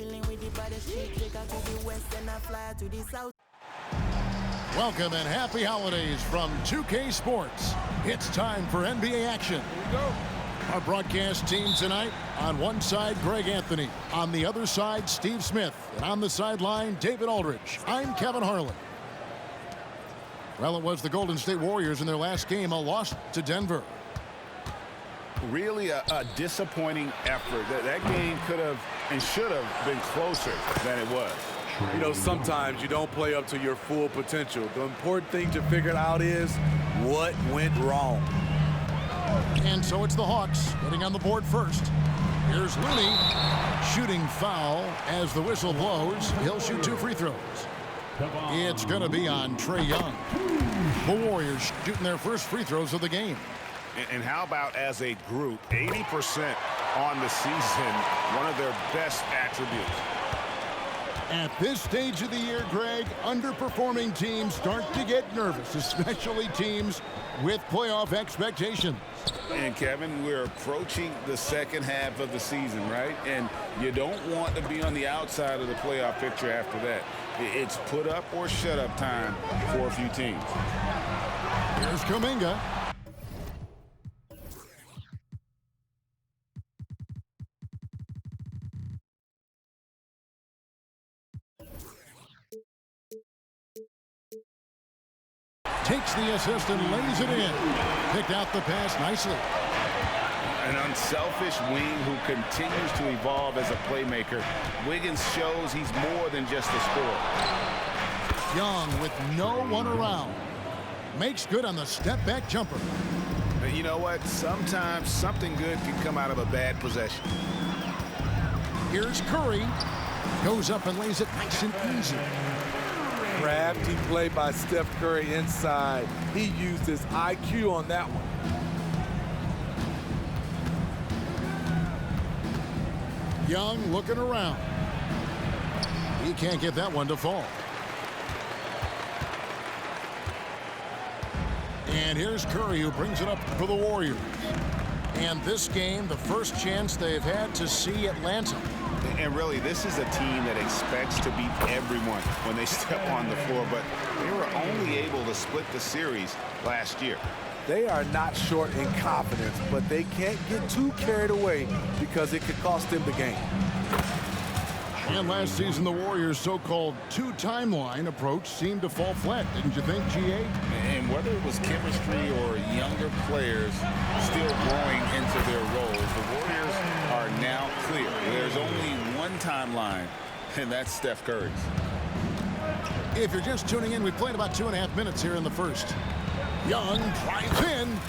chilling with the baddest street taker to the west and I fly to the south. Welcome and happy holidays from 2K Sports. It's time for NBA action. Here we go. Our broadcast team tonight, on one side, Greg Anthony. On the other side, Steve Smith. And on the sideline, David Aldridge. I'm Kevin Harlan. Well, it was the Golden State Warriors in their last game, a loss to Denver. Really a disappointing effort. That game could have and should have been closer than it was. You know, sometimes you don't play up to your full potential. The important thing to figure out is what went wrong. And so it's the Hawks getting on the board first. Here's Looney. Shooting foul as the whistle blows. He'll shoot 2 free throws. It's going to be on Trae Young. The Warriors shooting their first free throws of the game. And how about as a group, 80% on the season, one of their best attributes. At this stage of the year, Greg, underperforming teams start to get nervous, especially teams with playoff expectations. And, Kevin, we're approaching the second half of the season, right? And you don't want to be on the outside of the playoff picture after that. It's put up or shut up time for a few teams. Here's Kuminga. Takes the assist and lays it in. Picked out the pass nicely. An unselfish wing who continues to evolve as a playmaker. Wiggins shows he's more than just a scorer. Young with no one around. Makes good on the step-back jumper. But you know what? Sometimes something good can come out of a bad possession. Here's Curry. Goes up and lays it nice and easy. Crafty play by Steph Curry inside. He used his IQ on that one. Young looking around. He can't get that one to fall. And here's Curry who brings it up for the Warriors. And this game, the first chance they've had to see Atlanta. And really, this is a team that expects to beat everyone when they step on the floor, but they were only able to split the series last year. They are not short in confidence, but they can't get too carried away because it could cost them the game. And last season, the Warriors' so-called two-timeline approach seemed to fall flat, didn't you think, G.A.? And whether it was chemistry or younger players still growing into their roles, the Warriors are now clear. There's only one timeline, and that's Steph Curry's. If you're just tuning in, we played about 2.5 minutes here in the first. Young drives in,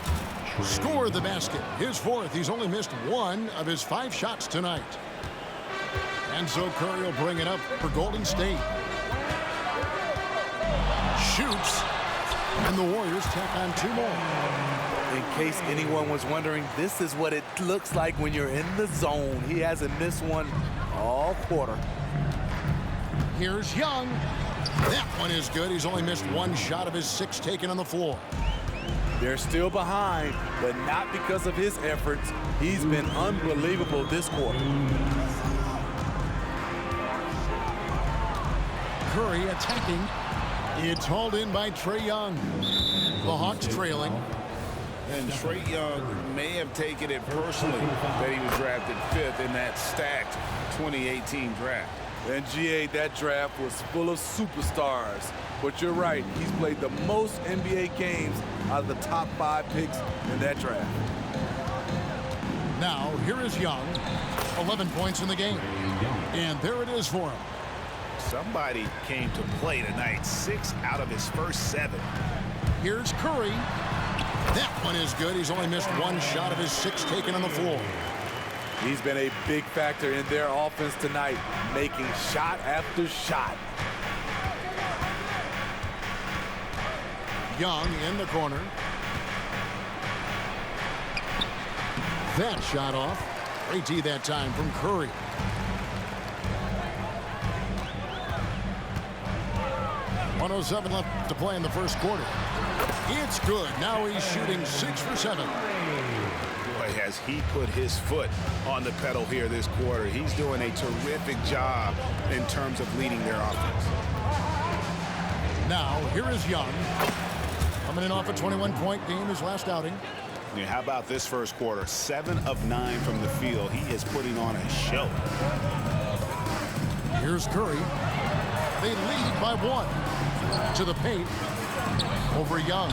scored the basket. His fourth. He's only missed 1 of his 5 shots tonight. And so Curry will bring it up for Golden State. Shoots. And the Warriors tack on 2 more. In case anyone was wondering, this is what it looks like when you're in the zone. He hasn't missed one all quarter. Here's Young. That one is good. He's only missed 1 shot of his 6 taken on the floor. They're still behind, but not because of his efforts. He's been unbelievable this quarter. Curry attacking. It's hauled in by Trae Young. The Hawks trailing. And Trae Young may have taken it personally that he was drafted 5th in that stacked 2018 draft. And GA, that draft was full of superstars. But you're right, he's played the most NBA games out of the top 5 picks in that draft. Now, here is Young. 11 points in the game. And there it is for him. Somebody came to play tonight. 6 out of his first 7. Here's Curry. That one is good. He's only missed 1 shot of his 6 taken on the floor. He's been a big factor in their offense tonight, making shot after shot. Young in the corner. That shot off. Great D that time from Curry. .107 left to play in the first quarter. It's good. Now he's shooting 6 for 7. Boy, has as he put his foot on the pedal here this quarter. He's doing a terrific job in terms of leading their offense. Now, here is Young. Coming in off a 21-point game his last outing. Yeah, how about this first quarter? 7 of 9 from the field. He is putting on a show. Here's Curry. They lead by 1. To the paint. Over Young.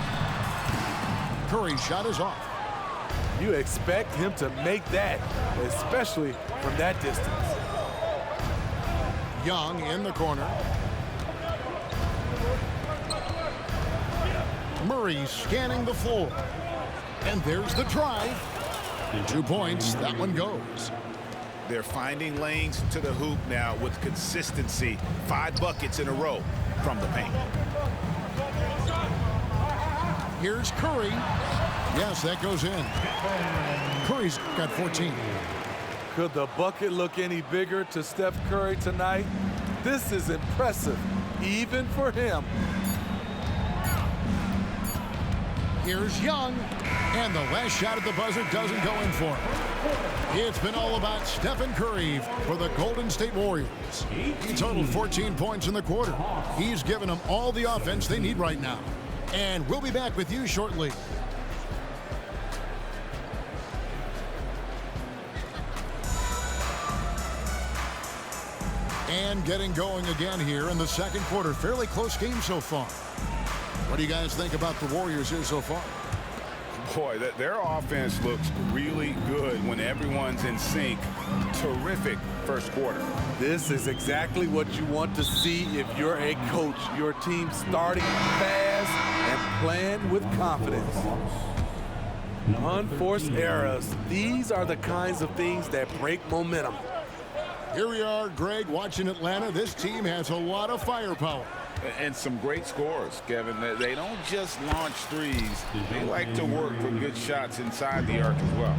Curry's shot is off. You expect him to make that, especially from that distance. Young in the corner. Murray scanning the floor. And there's the drive. 2 points. That one goes. They're finding lanes to the hoop now with consistency. 5 buckets in a row from the paint. Here's Curry. Yes, that goes in. Curry's got 14. Could the bucket look any bigger to Steph Curry tonight? This is impressive, even for him. Here's Young. And the last shot at the buzzer doesn't go in for him. It's been all about Stephen Curry for the Golden State Warriors. He totaled 14 points in the quarter. He's given them all the offense they need right now. And we'll be back with you shortly. And getting going again here in the second quarter. Fairly close game so far. What do you guys think about the Warriors here so far? Boy, their offense looks really good when everyone's in sync. Terrific first quarter. This is exactly what you want to see if you're a coach. Your team starting fast and playing with confidence. Unforced errors. These are the kinds of things that break momentum. Here we are, Greg, watching Atlanta. This team has a lot of firepower. And some great scores, Kevin. They don't just launch threes. They like to work for good shots inside the arc as well.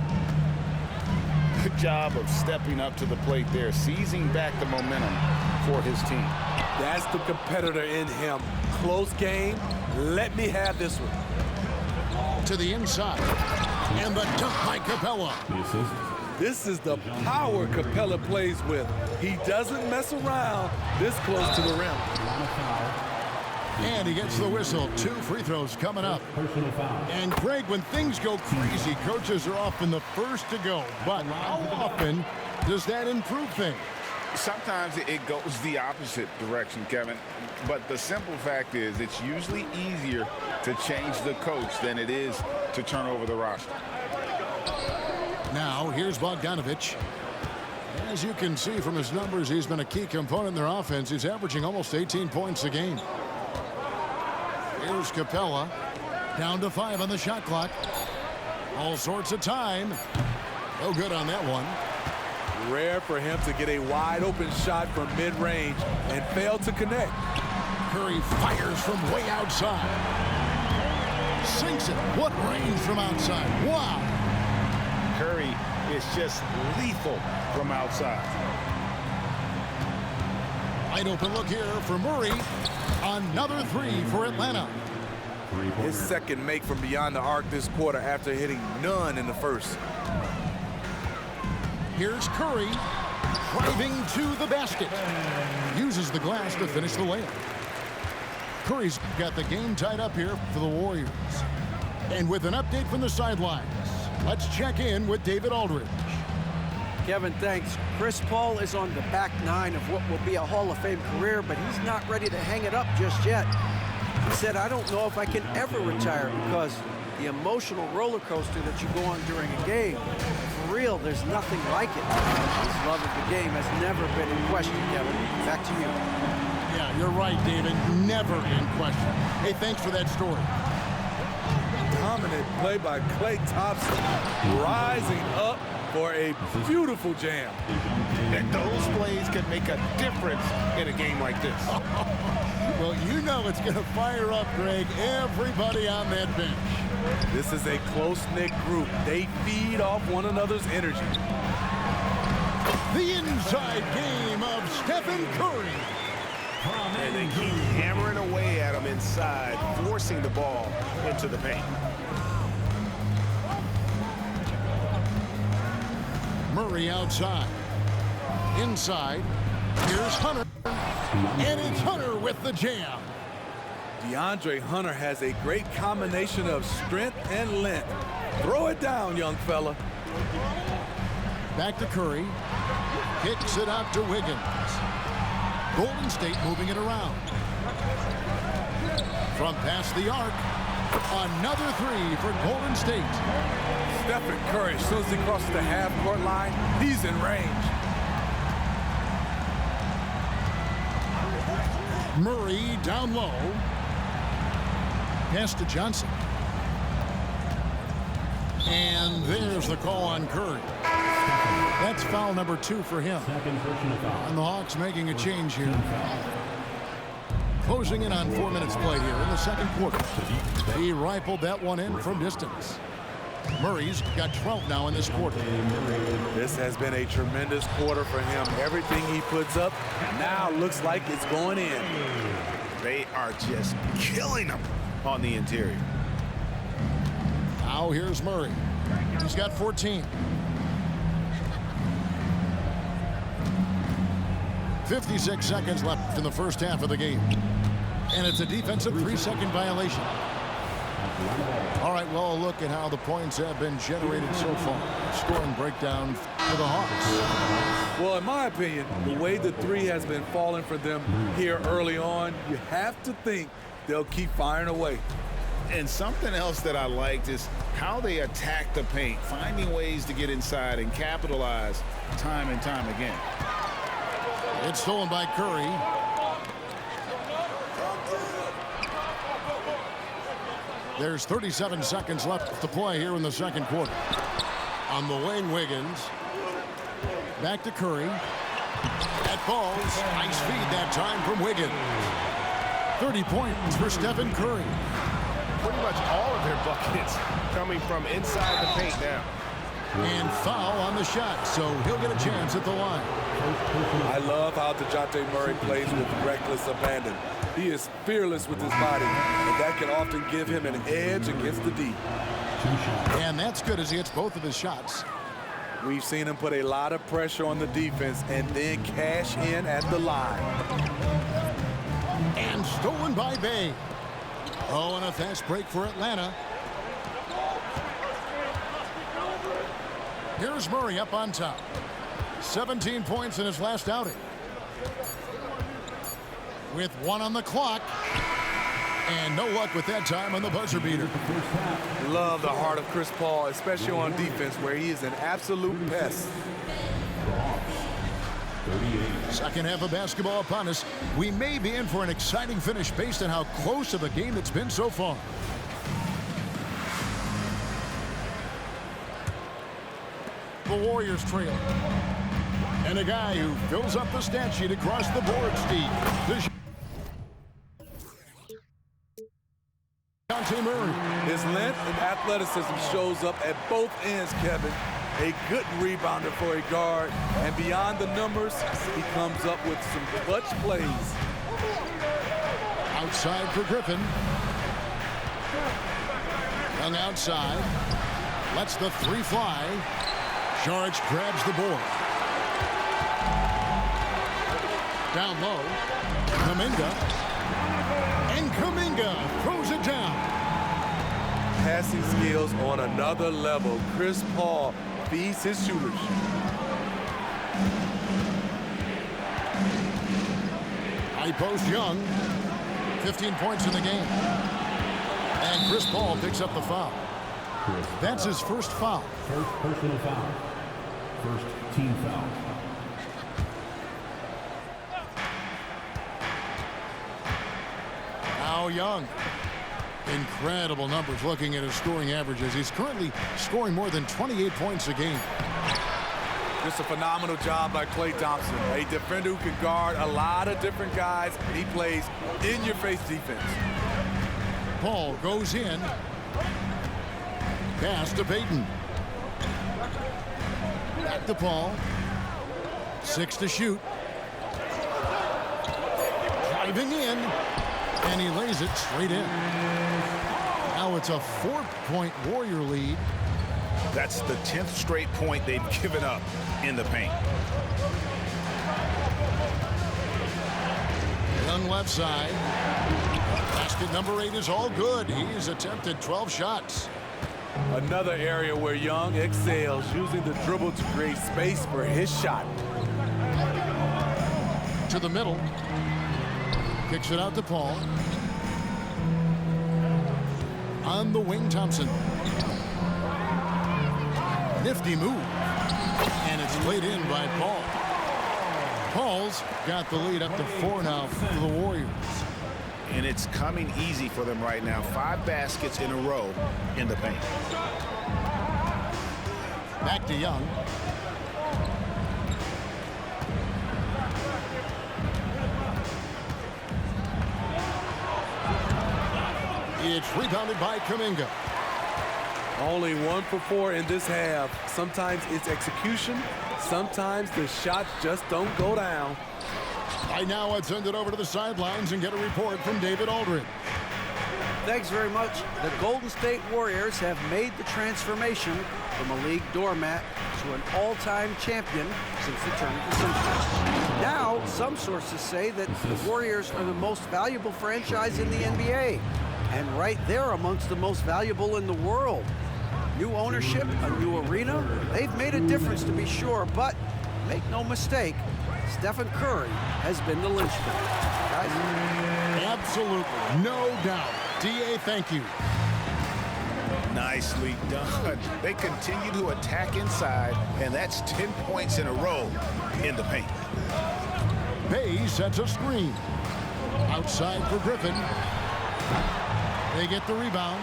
Good job of stepping up to the plate there, seizing back the momentum for his team. That's the competitor in him. Close game. Let me have this one. To the inside. And the dunk by Capella. This is the power Capella plays with. He doesn't mess around this close to the rim. And he gets the whistle. 2 free throws coming up. And Greg, when things go crazy, coaches are often the first to go. But how often does that improve things? Sometimes it goes the opposite direction, Kevin. But the simple fact is it's usually easier to change the coach than it is to turn over the roster. Now, here's Bogdanovic. As you can see from his numbers, he's been a key component in their offense. He's averaging almost 18 points a game. Here's Capella. Down to 5 on the shot clock. All sorts of time. No good on that one. Rare for him to get a wide open shot from mid-range and fail to connect. Curry fires from way outside. Sinks it. What range from outside. Wow. Curry is just lethal from outside. Wide open look here for Murray. Another 3 for Atlanta. His second make from beyond the arc this quarter after hitting none in the first. Here's Curry driving to the basket. Uses the glass to finish the layup. Curry's got the game tied up here for the Warriors. And with an update from the sidelines, let's check in with David Aldridge. Kevin, thanks. Chris Paul is on the back 9 of what will be a Hall of Fame career, but he's not ready to hang it up just yet. He said, I don't know if I can ever retire because the emotional roller coaster that you go on during a game, for real, there's nothing like it. His love of the game has never been in question, Kevin. Back to you. Yeah, you're right, David. Never in question. Hey, thanks for that story. Dominant play by Klay Thompson, rising up for a beautiful jam. And those plays can make a difference in a game like this. Well, you know it's going to fire up, Greg, everybody on that bench. This is a close-knit group. They feed off one another's energy. The inside game of Stephen Curry. And they keep hammering away at him inside, forcing the ball into the paint. Murray outside. Inside. Here's Hunter. And it's Hunter with the jam. DeAndre Hunter has a great combination of strength and length. Throw it down, young fella. Back to Curry. Kicks it out to Wiggins. Golden State moving it around. From past the arc. Another three for Golden State. Stephen Curry, as soon as he crosses the half-court line, he's in range. Murray down low. Pass to Johnson. And there's the call on Curry. That's foul number 2 for him. And the Hawks making a change here. Closing in on 4 minutes played here in the second quarter. He rifled that one in from distance. Murray's got 12 now in this quarter. This has been a tremendous quarter for him. Everything he puts up now looks like it's going in. They are just killing them on the interior. Now here's Murray. He's got 14. 56 seconds left in the first half of the game. And it's a defensive 3-second violation. All right, well, a look at how the points have been generated so far. Scoring breakdown for the Hawks. Well, in my opinion, the way the three has been falling for them here early on, you have to think they'll keep firing away. And something else that I liked is how they attack the paint, finding ways to get inside and capitalize time and time again. It's stolen by Curry. There's 37 seconds left to play here in the second quarter. On the wing, Wiggins. Back to Curry. That falls. Nice feed that time from Wiggins. 30 points for Stephen Curry. Pretty much all of their buckets coming from inside the paint now. And foul on the shot, so he'll get a chance at the line. I love how DeJounte Murray plays with reckless abandon. He is fearless with his body, and that can often give him an edge against the D. And that's good as he hits both of his shots. We've seen him put a lot of pressure on the defense and then cash in at the line. And stolen by Bay. Oh, and a fast break for Atlanta. Here's Murray up on top. 17 points in his last outing. With 1 on the clock. And no luck with that time on the buzzer beater. Love the heart of Chris Paul, especially on defense, where he is an absolute pest. Second half of basketball upon us. We may be in for an exciting finish based on how close of a game it's been so far. The Warriors trail. And a guy who fills up the stat sheet across the board, Steve. DeJounte Murray. His length and athleticism shows up at both ends, Kevin. A good rebounder for a guard. And beyond the numbers, he comes up with some clutch plays. Outside for Griffin. Young outside. Lets the 3 fly. Saric grabs the board. Down low. Kuminga. And Kuminga throws it down. Passing skills on another level. Chris Paul feeds his shooters. High post Young. 15 points in the game. And Chris Paul picks up the foul. That's his first foul. First personal foul. First team foul. Now Young. Incredible numbers looking at his scoring averages. He's currently scoring more than 28 points a game. Just a phenomenal job by Klay Thompson. A defender who can guard a lot of different guys. He plays in-your-face defense. Paul goes in. Pass to Payton. Back to Paul. 6 to shoot. Driving in. And he lays it straight in. Now it's a 4-point Warrior lead. That's the 10th straight point they've given up in the paint. Young left side. Basket number 8 is all good. He's attempted 12 shots. Another area where Young excels, using the dribble to create space for his shot. To the middle. Kicks it out to Paul. On the wing, Thompson. Nifty move. And it's laid in by Paul. Paul's got the lead up to 4 now for the Warriors. And it's coming easy for them right now. 5 baskets in a row in the paint. Back to Young. It's rebounded by Kuminga. Only 1 for 4 in this half. Sometimes it's execution. Sometimes the shots just don't go down. Right now, I'd send it over to the sidelines and get a report from David Aldridge. Thanks very much. The Golden State Warriors have made the transformation from a league doormat to an all-time champion since the turn of the century. Now, some sources say that the Warriors are the most valuable franchise in the NBA, and right there amongst the most valuable in the world. New ownership, a new arena, they've made a difference to be sure, but make no mistake, Stephen Curry has been the linchpin. Guys? Absolutely, no doubt. D.A., thank you. Nicely done. They continue to attack inside, and that's 10 points in a row in the paint. Bay sets a screen. Outside for Griffin. They get the rebound.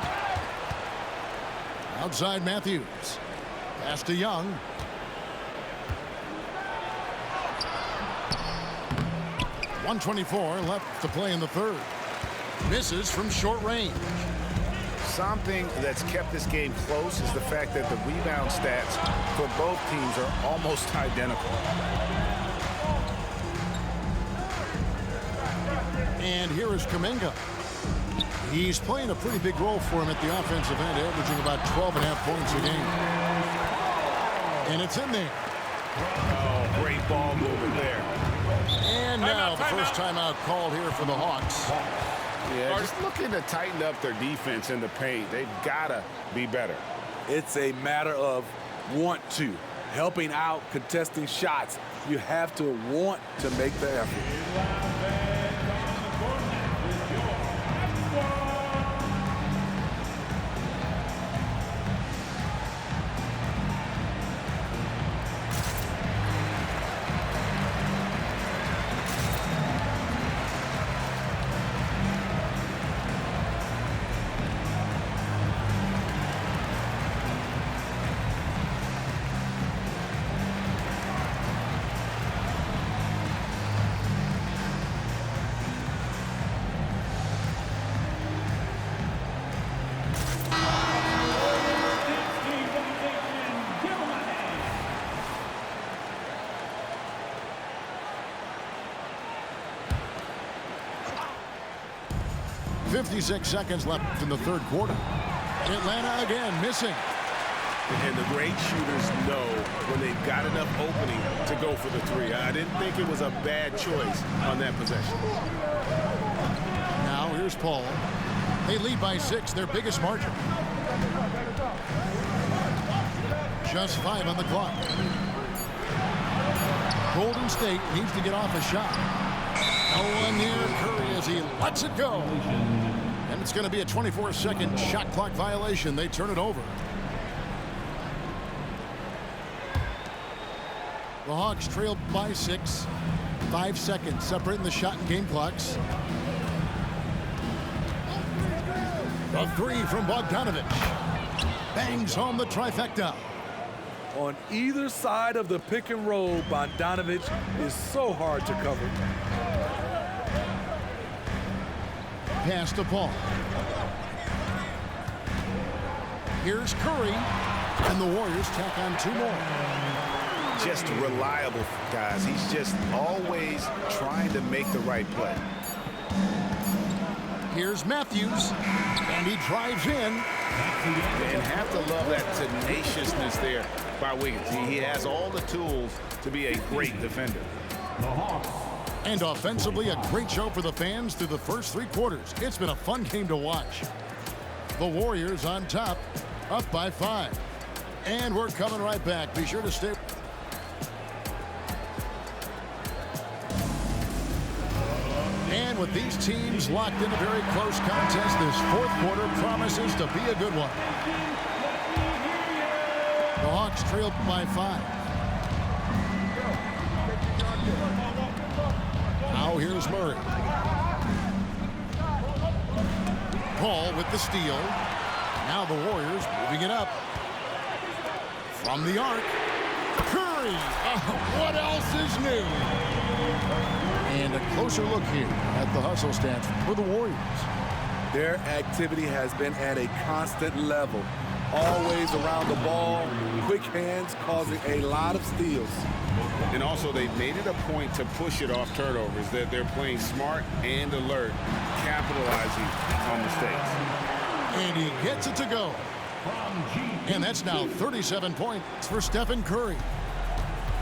Outside Matthews. Pass to Young. .124 left to play in the third. Misses from short range. Something that's kept this game close is the fact that the rebound stats for both teams are almost identical. And here is Kuminga. He's playing a pretty big role for him at the offensive end, averaging about 12.5 points a game. And it's in there. Oh, great ball movement there. And now the first timeout called here for the Hawks. Yeah, just looking to tighten up their defense in the paint. They've got to be better. It's a matter of want to. Helping out, contesting shots. You have to want to make the effort. .56 seconds left in the third quarter. Atlanta again missing. And the great shooters know when they've got enough opening to go for the three. I didn't think it was a bad choice on that possession. Now here's Paul. They lead by 6, their biggest margin. Just 5 on the clock. Golden State needs to get off a shot. No one near Curry as he lets it go. And it's going to be a 24-second shot clock violation. They turn it over. The Hawks trailed by 6. 5 seconds separating the shot and game clocks. The three from Bogdanovic. Bangs home the trifecta. On either side of the pick and roll, Bogdanovic is so hard to cover. Pass to Paul. Here's Curry. And the Warriors tack on 2 more. Just reliable, guys. He's just always trying to make the right play. Here's Matthews. And he drives in. And have to love that tenaciousness there by Wiggins. He has all the tools to be a great defender. And offensively, a great show for the fans through the first 3 quarters. It's been a fun game to watch. The Warriors on top, up by 5. And we're coming right back. Be sure to stay. And with these teams locked in a very close contest, this 4th quarter promises to be a good one. The Hawks trail by 5. Now here's Murray. Paul with the steal. Now the Warriors moving it up. From the arc. Curry! What else is new? And a closer look here at the hustle stats for the Warriors. Their activity has been at a constant level. Always around the ball, quick hands causing a lot of steals. And also, they've made it a point to push it off turnovers. That they're playing smart and alert, capitalizing on mistakes. And he gets it to go. And that's now 37 points for Stephen Curry.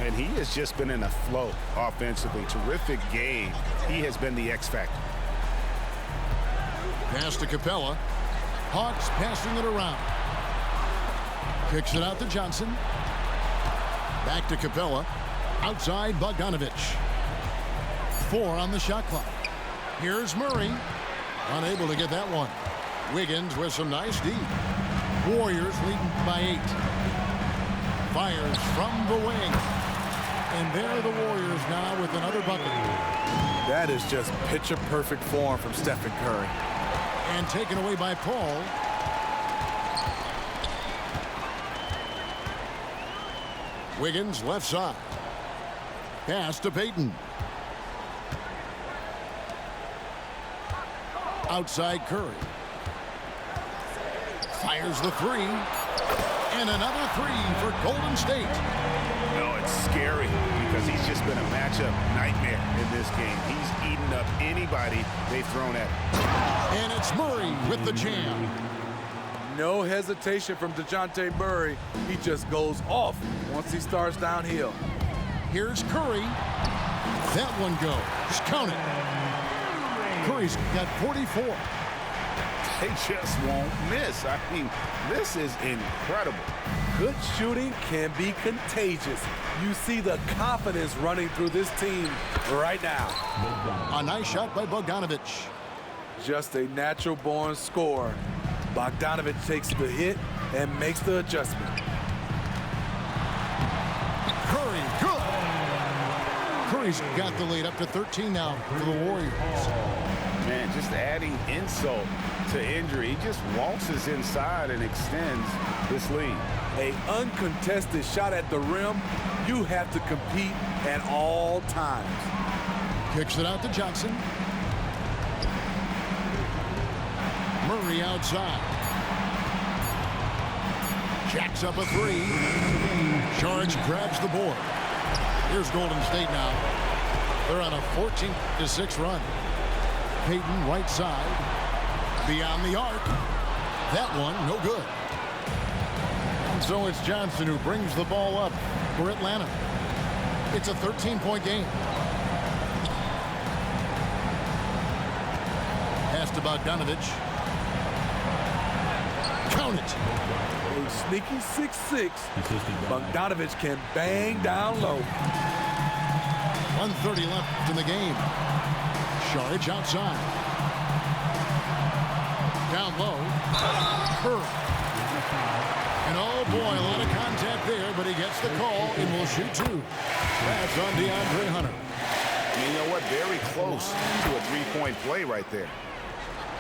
And he has just been in a flow offensively. Terrific game. He has been the X factor. Pass to Capella. Hawks passing it around. Kicks it out to Johnson. Back to Capella. Outside Bogdanovich. 4 on the shot clock. Here's Murray. Unable to get that one. Wiggins with some nice D. Warriors leading by 8. Fires from the wing. And there are the Warriors now with another bucket. That is just picture-perfect form from Stephen Curry. And taken away by Paul. Wiggins left side. Pass to Payton. Outside Curry. Fires the 3. And another 3 for Golden State. No, it's scary because he's just been a matchup nightmare in this game. He's eaten up anybody they've thrown at him. And it's Murray with the jam. No hesitation from DeJounte Murray. He just goes off once he starts downhill. Here's Curry. That one goes. Count it. Curry's got 44. They just won't miss. I mean, this is incredible. Good shooting can be contagious. You see the confidence running through this team right now. A nice shot by Bogdanovich. Just a natural-born scorer. Bogdanovich takes the hit and makes the adjustment. Curry, good. Curry's got the lead up to 13 now for the Warriors. Man, just adding insult to injury. He just waltzes inside and extends this lead. An uncontested shot at the rim, you have to compete at all times. Kicks it out to Johnson. Murray outside. Jacks up a 3. Saric grabs the board. Here's Golden State now. They're on a 14-6 run. Payton right side. Beyond the arc. That one no good. And so it's Johnson who brings the ball up for Atlanta. It's a 13-point game. Pass to Bogdanovich. Count it. A sneaky 6'6". Bogdanovich can bang down low. 1:30 left in the game. Saric outside. Down low. Curry. And oh boy, a lot of contact there, but he gets the call and will shoot 2. That's on DeAndre Hunter. You know what? Very close to a 3-point play right there.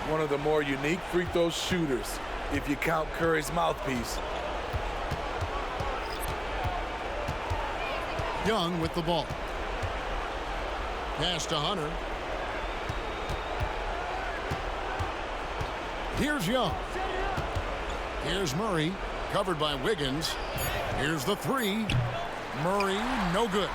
One of the more unique free throw shooters, if you count Curry's mouthpiece. Young with the ball. Pass to Hunter. Here's Young. Here's Murray, covered by Wiggins. Here's the 3. Murray, no good.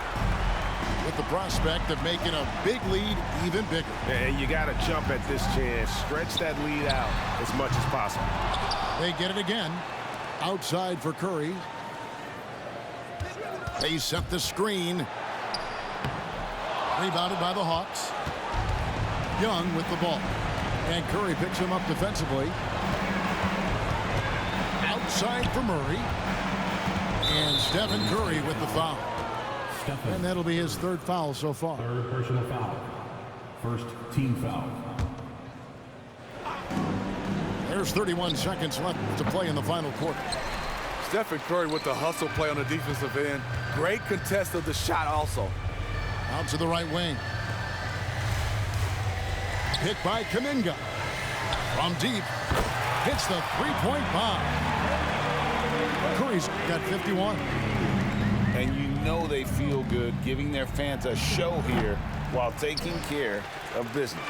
with the prospect of making a big lead even bigger. And you got to jump at this chance. Stretch that lead out as much as possible. They get it again. Outside for Curry. They set the screen. Rebounded by the Hawks. Young with the ball. And Curry picks him up defensively. Outside for Murray. And Stephen Curry with the foul. And that'll be his third foul so far. Third personal foul. First team foul. There's 31 seconds left to play in the final quarter. Stephen Curry with the hustle play on the defensive end. Great contest of the shot also. Out to the right wing. Hit by Kuminga. From deep. Hits the three-point bomb. Curry's got 51. And you know they feel good giving their fans a show here while taking care of business.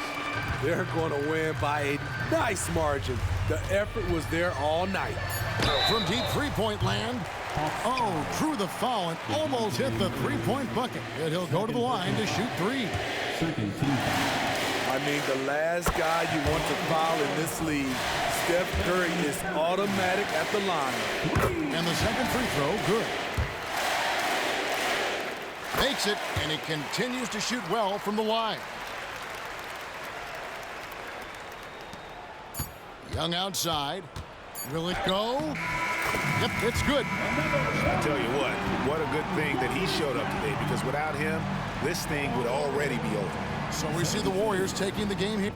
They're going to win by a nice margin. The effort was there all night. From deep three-point land. Oh, drew the foul and almost hit the three-point bucket. And he'll go to the line to shoot three. Second team foul. I mean, the last guy you want to foul in this league, Steph Curry, is automatic at the line. And the second free throw, good. Makes it, and he continues to shoot well from the line. Young outside. Will it go? Yep, it's good. I tell you what a good thing that he showed up today, because without him, this thing would already be over. So we see the Warriors taking the game here.